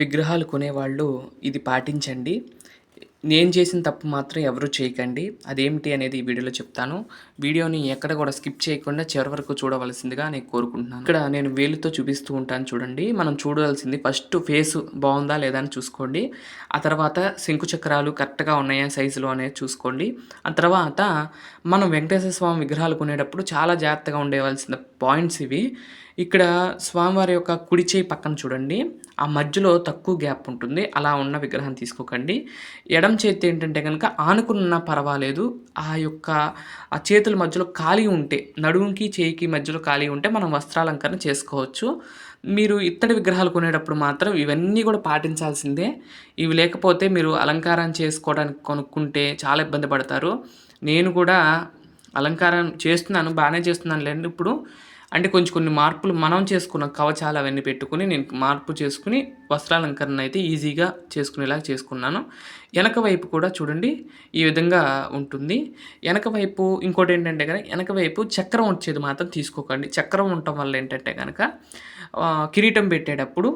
విగ్రహాలు కొనేవాళ్ళు ఇది పాటించండి. నేను చేసిన తప్పు మాత్రం ఎవరు చేయకండి. అదేమిటి అనేది ఈ వీడియోలో చెప్తాను. వీడియోని ఎక్కడ కూడా స్కిప్ చేయకుండా చివరి వరకు చూడవలసిందిగా నేను కోరుకుంటున్నాను. ఇక్కడ నేను వేలుతో చూపిస్తూ ఉంటాను చూడండి. మనం చూడాల్సింది ఫస్ట్ ఫేసు బావుందా లేదా అని చూసుకోండి. ఆ తర్వాత శంకు చక్రాలు కరెక్ట్‌గా ఉన్నాయా సైజులో అనేది చూసుకోండి. ఆ తర్వాత మనం వెంకటేశ్వర స్వామి విగ్రహాలు కొనేటప్పుడు చాలా జాగ్రత్తగా ఉండవలసిన పాయింట్స్ ఇవి. ఇక్కడ స్వామివారి యొక్క కుడి చేయి పక్కన చూడండి. ఆ మధ్యలో తక్కువ గ్యాప్ ఉంటుంది. అలా ఉన్న విగ్రహం తీసుకోకండి. ఎడమ చేత్తో ఏంటంటే గనక ఆనుకున్నా పర్వాలేదు. ఆ చేతుల మధ్యలో ఖాళీ ఉంటే, నడుముకి, చేయికి మధ్యలో ఖాళీ ఉంటే మనం వస్త్రాలంకరణ చేసుకోవచ్చు. మీరు ఇత్తడి విగ్రహాలు కొనేటప్పుడు మాత్రం ఇవన్నీ కూడా పాటించాల్సిందే. ఇవి లేకపోతే మీరు అలంకారం చేసుకోవడానికి కొనుక్కుంటే చాలా ఇబ్బంది పడతారు. నేను కూడా అలంకారం చేస్తున్నాను. బానే చేస్తున్నానులెండి ఇప్పుడు. అంటే కొన్ని మార్పులు మనం చేసుకున్నాం. కవచాలు అవన్నీ పెట్టుకొని నేను మార్పు చేసుకొని వస్త్రాలంకరణ అయితే ఈజీగా చేసుకునేలాగా చేసుకున్నాను. వెనక వైపు కూడా చూడండి ఈ విధంగా ఉంటుంది. వెనక వైపు ఇంకోటేంటంటే గనక వెనక వైపు చక్రం వచ్చేది మాత్రం తీసుకోకండి. చక్రం ఉండటం వల్ల ఏంటంటే గనక కిరీటం పెట్టేటప్పుడు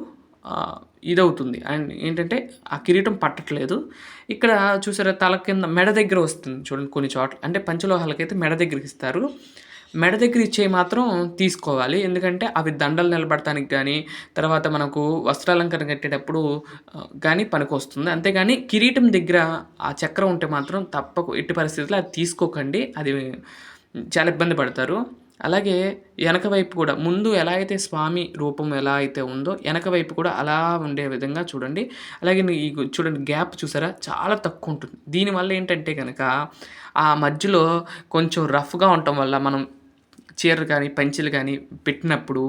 ఇదవుతుంది. అండ్ ఏంటంటే ఆ కిరీటం పట్టట్లేదు. ఇక్కడ చూసారా తల కింద మెడ దగ్గర వస్తుంది చూడండి కొన్ని చోట్ల. అంటే పంచలోహాలకైతే మెడ దగ్గరికి ఇస్తారు. మెడ దగ్గర ఇచ్చేవి మాత్రం తీసుకోవాలి. ఎందుకంటే అవి దండలు నిలబడటానికి గానీ, తర్వాత మనకు వస్త్రాలంకరణ కట్టేటప్పుడు గానీ పనికొస్తుంది. అంతేగాని కిరీటం దగ్గర ఆ చక్రం ఉంటే మాత్రం ఎట్టి పరిస్థితుల్లో అది తీసుకోకండి. అది చాలా ఇబ్బంది పడతారు. అలాగే ఎనక వైపు కూడా ముందు ఎలా అయితే స్వామి రూపం ఎలా అయితే ఉందో, ఎనక వైపు కూడా అలా ఉండే విధంగా చూడండి. అలాగే చూడండి గ్యాప్ చూసారా? చాలా తక్కువుంటుంది. దీనివల్ల ఏంటంటే గనక, ఆ మధ్యలో కొంచెం రఫ్‌గా ఉండటం వల్ల మనం చీరలు కానీ, పంచెలు కానీ పెట్టినప్పుడు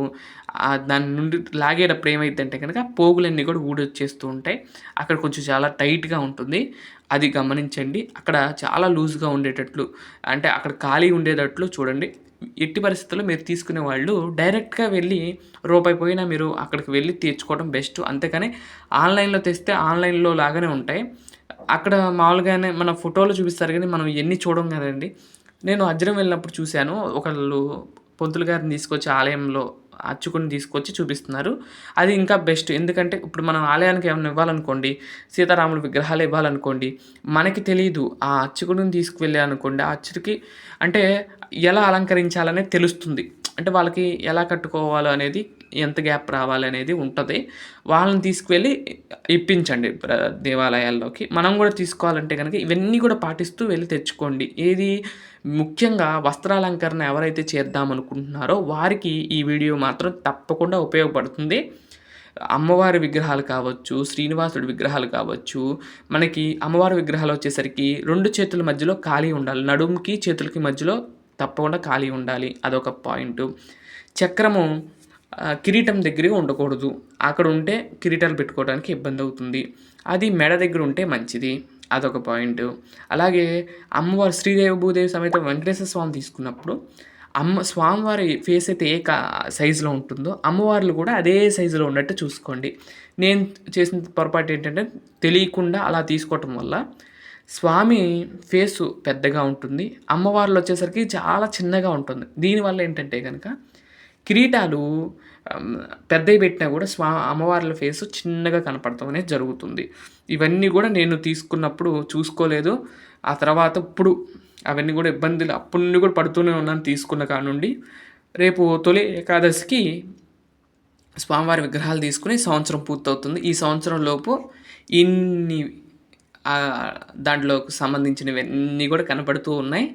దాని నుండి లాగేటప్పుడు ఏమైద్దంటే గనక పోగులన్నీ కూడా ఊడొచ్చేస్తూ ఉంటాయి. అక్కడ కొంచెం చాలా టైట్‌గా ఉంటుంది. అది గమనించండి. అక్కడ చాలా లూజ్‌గా ఉండేటట్లు అంటే అక్కడ ఖాళీ ఉండేటట్లు చూడండి. ఎట్టి పరిస్థితుల్లో మీరు తీసుకునే వాళ్ళు డైరెక్ట్‌గా వెళ్ళి రూపాయి పోయినా మీరు అక్కడికి వెళ్ళి తెచ్చుకోవడం బెస్ట్. అంతేకాని ఆన్‌లైన్‌లో తెస్తే ఆన్‌లైన్‌లో లాగానే ఉంటాయి. అక్కడ మామూలుగానే మన ఫోటోలో చూపిస్తారు గానీ మనం ఇయన్నీ చూడం గదండీ. నేను అజ్రం వెళ్ళినప్పుడు చూశాను. ఒకళ్ళు పంతులు గారిని తీసుకొచ్చి ఆలయంలో అర్చకుడిని తీసుకొచ్చి చూపిస్తున్నారు. అది ఇంకా బెస్ట్. ఎందుకంటే ఇప్పుడు మనం ఆలయానికి ఏమన్నా ఇవ్వాలనుకోండి, సీతారాముల విగ్రహాలు ఇవ్వాలనుకోండి, మనకి తెలీదు. ఆ అర్చకుడిని తీసుకువెళ్ళామనుకోండి, ఆ అర్చకుడికి అంటే ఎలా అలంకరించాలనేది తెలుస్తుంది. అంటే వాళ్ళకి ఎలా కట్టుకోవాలో అనేది, ఎంత గ్యాప్ రావాలనేది ఉంటది. వాళ్ళని తీసుకువెళ్ళి ఇప్పించండి దేవాలయాల్లోకి. మనం గూడా తీసుకోవాలంటే గనక ఇవన్నీ గూడా పాటిస్తూ వెళ్లి తెచ్చుకోండి. ఏది ముఖ్యంగా వస్త్రాలంకరణ ఎవరైతే చేద్దామనుకుంటున్నారో వారికి ఈ వీడియో మాత్రం తప్పకుండా ఉపయోగపడుతుంది. అమ్మవారి విగ్రహాలు కావచ్చు, శ్రీనివాసుడి విగ్రహాలు కావచ్చు, మనకి అమ్మవారి విగ్రహాలొచ్చేసరికి 2 చేతుల మధ్యలో ఖాళీ ఉండాలి. నడుముకి, చేతులకి మధ్యలో తప్పకుండా ఖాళీ ఉండాలి. అదొక పాయింటు. చక్రము కిరీటం దగ్గరే ఉండకూడదు. అక్కడ ఉంటే కిరీటాలు పెట్టుకోవడానికి ఇబ్బందవుతుంది. అది మెడ దగ్గర ఉంటే మంచిది. అదొక పాయింటు. అలాగే అమ్మవారు శ్రీదేవి భూదేవి సమేత వెంకటేశ్వర స్వామి తీసుకున్నప్పుడు స్వామివారి ఫేస్ అయితే ఏ సైజులో ఉంటుందో అమ్మవార్లు కూడా అదే సైజులో ఉన్నట్టు చూసుకోండి. నేను చేసిన పొరపాటు ఏంటంటే తెలియకుండా అలా తీసుకోవటం వల్ల స్వామి ఫేసు పెద్దగా ఉంటుంది. అమ్మవార్లు వచ్చేసరికి చాలా చిన్నగా ఉంటుంది. దీనివల్ల ఏంటంటే గనక కిరీటాలు పెద్దవి పెట్టినా కూడా అమ్మవార్ల ఫేసు చిన్నగా కనపడటం అనేది జరుగుతుంది. ఇవన్నీ కూడా నేను తీసుకున్నప్పుడు చూసుకోలేదు. ఆ తర్వాత ఇప్పుడు అవన్నీ కూడా ఇబ్బందులు అప్పటి నుండి కూడా పడుతూనే ఉన్నాను తీసుకున్న కాడ నుండి. రేపు తొలి ఏకాదశికి స్వామివారి విగ్రహాలు తీసుకొని సంవత్సరం పూర్తవుతుంది. ఈ సంవత్సరం లోపు ఇన్ని దాంట్లోకి సంబంధించినవన్నీ కూడా కనపడుతూ ఉన్నాయి.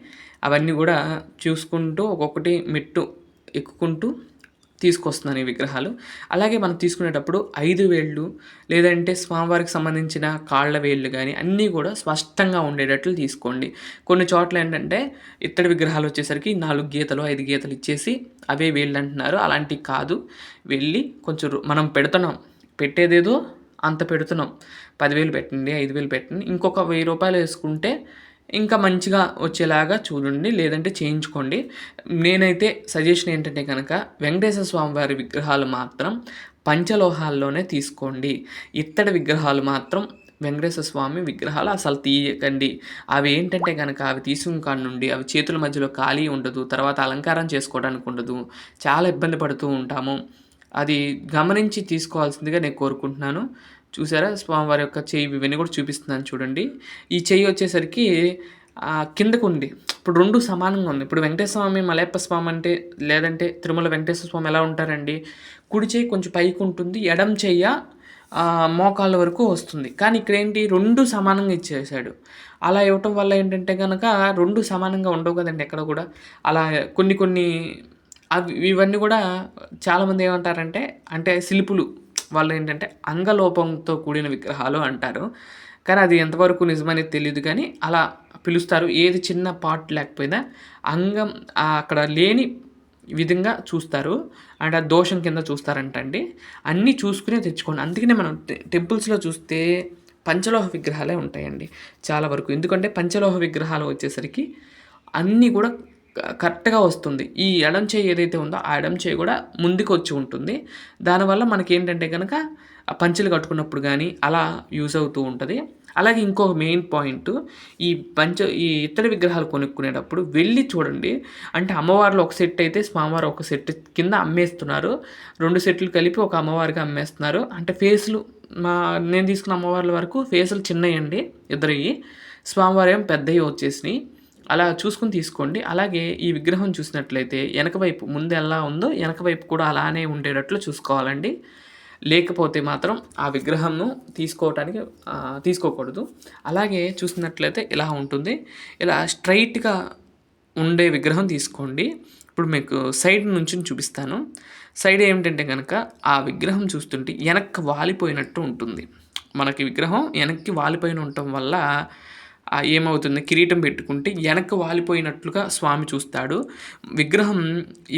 అవన్నీ కూడా చూసుకుంటూ ఒక్కొక్కటి మెట్టు ఎక్కుకుంటూ తీసుకొస్తున్నాను ఈ విగ్రహాలు. అలాగే మనం తీసుకునేటప్పుడు 5 వేళ్ళు లేదంటే స్వామివారికి సంబంధించిన కాళ్ళ వేళ్ళు గానీ అన్నీ కూడా స్పష్టంగా ఉండేటట్లు తీసుకోండి. కొన్ని చోట్ల ఏంటంటే ఇత్తడి విగ్రహాలు వచ్చేసరికి 4 గీతలు, 5 గీతలు ఇచ్చేసి అవే వేళ్ళు అంటున్నారు. అలాంటివి కాదు. వెళ్ళి కొంచెం మనం పెడుతున్నాం. పెట్టేదేదో అంత పెడుతున్నాం. 10,000 పెట్టండి, 5,000 పెట్టండి. ఇంకొక రూ. 1,000 వేసుకుంటే ఇంకా మంచిగా వచ్చేలాగా చూడండి. లేదంటే చేయించుకోండి. నేనైతే సజెషన్ ఏంటంటే కనుక వెంకటేశ్వర స్వామి వారి విగ్రహాలు మాత్రం పంచలోహాల్లోనే తీసుకోండి. ఇత్తడి విగ్రహాలు మాత్రం వెంకటేశ్వర స్వామి విగ్రహాలు అసలు తీయకండి. అవి ఏంటంటే గనక అవి తీసుకున్న కాడ నుండి అవి చేతుల మధ్యలో ఖాళీ ఉండదు. తర్వాత అలంకారం చేసుకోవడానికి ఉండదు. చాలా ఇబ్బంది పడుతూ ఉంటాము. అది గమనించి తీసుకోవాల్సిందిగా నేను కోరుకుంటున్నాను. చూసారా? స్వామివారి యొక్క చెయ్యి ఇవన్నీ కూడా చూపిస్తున్నాను చూడండి. ఈ చెయ్యి వచ్చేసరికి కిందకుంది. ఇప్పుడు 2 సమానంగా ఉంది. ఇప్పుడు వెంకటేశ్వర స్వామి, మలయప్ప స్వామి అంటే లేదంటే తిరుమల వెంకటేశ్వర స్వామి ఎలా ఉంటారండి? కుడి చెయ్యి కొంచెం పైకుంటుంది. ఎడమ చెయ్య మోకాళ్ళ వరకు వస్తుంది. కానీ ఇక్కడేంటి 2 సమానంగా ఇచ్చేసాడు. అలా ఇవ్వటం వల్ల ఏంటంటే గనక 2 సమానంగా ఉండవు కదండీ ఎక్కడ కూడా. అలా కొన్ని ఇవన్నీ కూడా చాలామంది ఏమంటారంటే అంటే శిల్పులు వాళ్ళేంటంటే అంగలోపంతో కూడిన విగ్రహాలు అంటారు. కానీ అది ఎంతవరకు నిజమనేది తెలీదు కానీ అలా పిలుస్తారు. ఏది చిన్న పార్ట్ లేకపోయినా అంగం అక్కడ లేని విధంగా చూస్తారు. అండ్ ఆ దోషం కింద చూస్తారంటండి. అన్నీ చూసుకునే తెచ్చుకోండి. అందుకనే మనం టెంపుల్స్‌లో చూస్తే పంచలోహ విగ్రహాలే ఉంటాయండి చాలా వరకు. ఎందుకంటే పంచలోహ విగ్రహాలు వచ్చేసరికి అన్నీ కూడా కరెక్ట్‌గా వస్తుంది. ఈ ఎడమ చెయ్యి ఏదైతే ఉందో ఆ ఎడమ చెయ్యి కూడా ముందుకొచ్చి ఉంటుంది. దానివల్ల మనకేంటంటే గనక ఆ పంచెలు కట్టుకున్నప్పుడు గానీ అలా యూజ్ అవుతూ ఉంటది. అలాగే ఇంకొక మెయిన్ పాయింటు ఈ ఇత్తడి విగ్రహాలు కొనుక్కునేటప్పుడు వెళ్ళి చూడండి. అంటే అమ్మవార్లు ఒక సెట్ అయితే స్వామివారు ఒక సెట్ కింద అమ్మేస్తున్నారు. 2 సెట్లు కలిపి ఒక అమ్మవారికి అమ్మేస్తున్నారు. అంటే ఫేసులు నేను తీసుకున్న అమ్మవార్ల వరకు ఫేసులు చిన్నయండి ఇద్దరియి. స్వామివారేమో పెద్దయి వచ్చేసినియి. అలా చూసుకొని తీసుకోండి. అలాగే ఈ విగ్రహం చూసినట్లయితే ఎనక వైపు ముందు ఎలా ఉందో ఎనక వైపు కూడా అలానే ఉండేటట్లు చూసుకోవాలండి. లేకపోతే మాత్రం ఆ విగ్రహంను తీసుకోకూడదు. అలాగే చూసినట్లయితే ఇలా ఉంటుంది. ఇలా స్ట్రైట్‌గా ఉండే విగ్రహం తీసుకోండి. ఇప్పుడు మీకు సైడ్ నుంచొని చూపిస్తాను. సైడ్ ఏమిటంటే గనక ఆ విగ్రహం చూస్తుంటే వెనక్కి వాలిపోయినట్టు ఉంటుంది. మనకి విగ్రహం వెనక్కి వాలిపోయి ఉండటం వల్ల ఏమవుతుంది కిరీటం పెట్టుకుంటే వెనక్కి వాలిపోయినట్లుగా స్వామి చూస్తాడు. విగ్రహం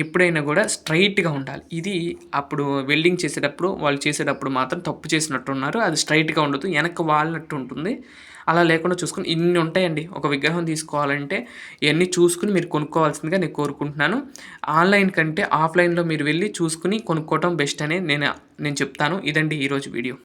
ఎప్పుడైనా కూడా స్ట్రైట్‌గా ఉండాలి. ఇది అప్పుడు వెల్డింగ్ చేసేటప్పుడు వాళ్ళు చేసేటప్పుడు మాత్రం తప్పు చేసినట్టున్నారు. అది స్ట్రైట్‌గా ఉండదు. వెనక్కి వాలినట్టు ఉంటుంది. అలా లేకుండా చూసుకొని ఇన్ని ఉంటాయండి. ఒక విగ్రహం తీసుకోవాలంటే ఇయన్నీ చూసుకొని మీరు కొనుక్కోవాల్సిందిగా నేను కోరుకుంటున్నాను. ఆన్‌లైన్ కంటే ఆఫ్‌లైన్‌లో మీరు వెళ్లి చూసుకొని కొనుక్కోవటం బెస్ట్ అని నేను చెప్తాను. ఇదండి ఈరోజు వీడియో.